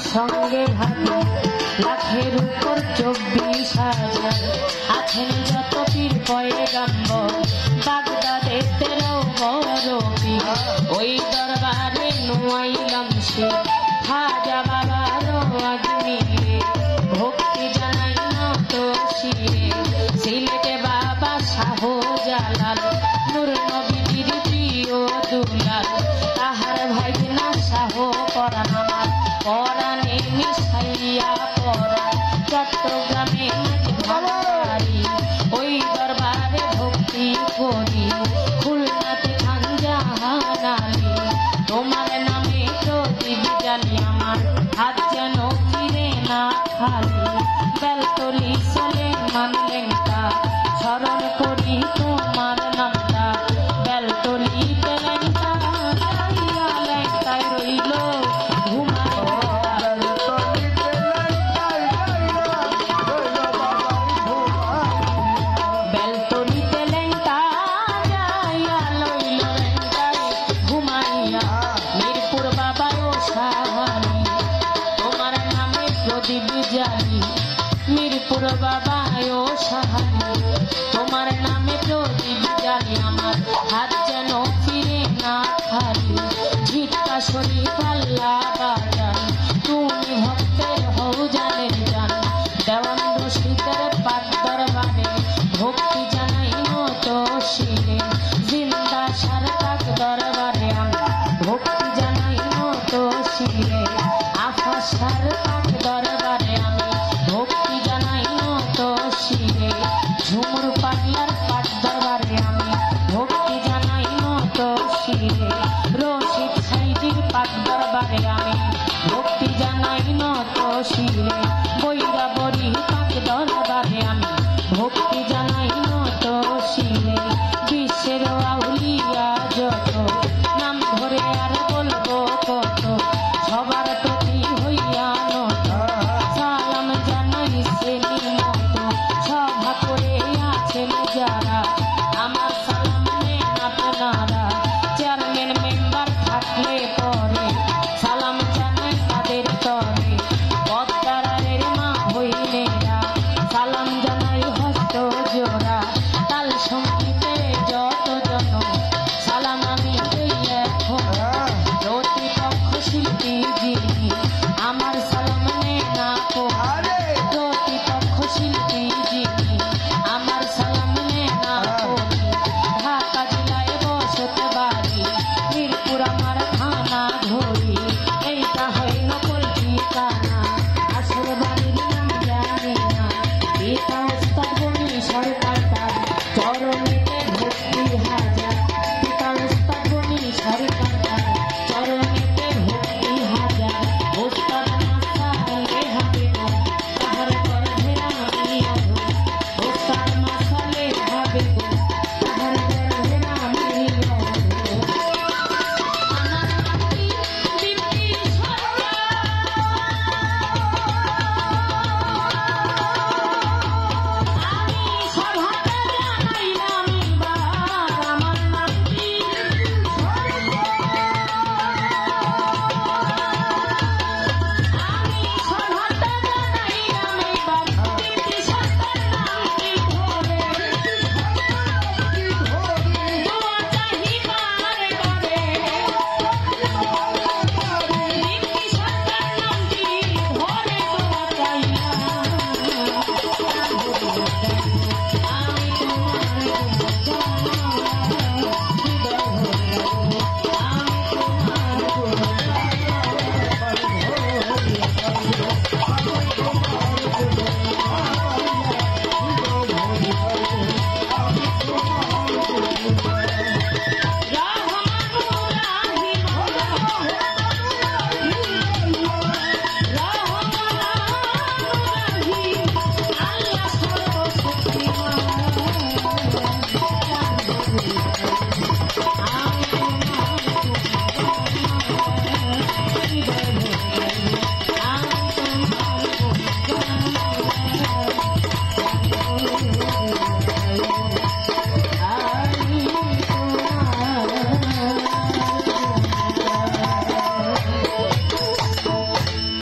संगे भागी लाखेर ऊपर 24,000 आছেন যত পীর পয়গাম্বর বাগদাদে 13 বড় পীর ওই দরবারে নুয়াইলাম সে খাজা বাবার আজমিরে ভক্তি জানাই নত শিরে সিলেটে বাবা শাহ জালাল নূর নবীর প্রিয় দুলাল তাহার ভাইনা শাহ পরাণ পরাণে মিশাইয়া পরাণ চট্টগ্রামে ভান্ডারি ওই দরবারে ভক্তি করি খুলনাতে খান জাহান আলী তোমার নামে প্রদীপ জ্বালি আমার হাত যেন ফিরে না খালি বেলতলি চলে মানলেঙ্কা স্মরণ করি তোমার নামটা বেলতলিতে লেঙ্কা লেঙ্কায় রইল মিরপুর বাবা ও সাহানি তোমার নামে প্রদীপ জ্বালি আমার হাত যেন ফিরে না খালি ঝিটকা শরীফ আল্লাহ বাজান তুমি ভক্তের হও জানের জান দেওয়ান রশিদের পাক দরবারে ভক্তি জানাই নত শিরে জিন্দা সারকাক দরবারে আমি ভক্তি জানাই নত শিরে আফা সারকাক দরবারে আমি ভক্তি জানাই নত শিরে ঝুমুর পাগলার পাট দরবারে আমি ভক্তি জানাই নত শিরে রশিদ সাইদির পাট দরবারে আমি ভক্তি জানাই নত শিরে বৈরা বড়ি পাক দরবারে আমি ভক্তি জানাই নত শিরে বিশ্বের আউলিয়া যত নাম ধরে আর বলবো কত সবার প্রতি হইয়া নত সালাম জানাই সেনি মতো সভা করে আছেন যারা আমার সালাম নেন আপনারা চেয়ারম্যান মেম্বার থাকলে পরে সালাম জানাই তাদের তরে পদ্মারের মা হইলেরা সালাম জানাই হস্ত জোড়া তাল সঙ্গীতে যত জন সালাম আমি এখন প্রতিপক্ষ শিল্পী যিনি আমার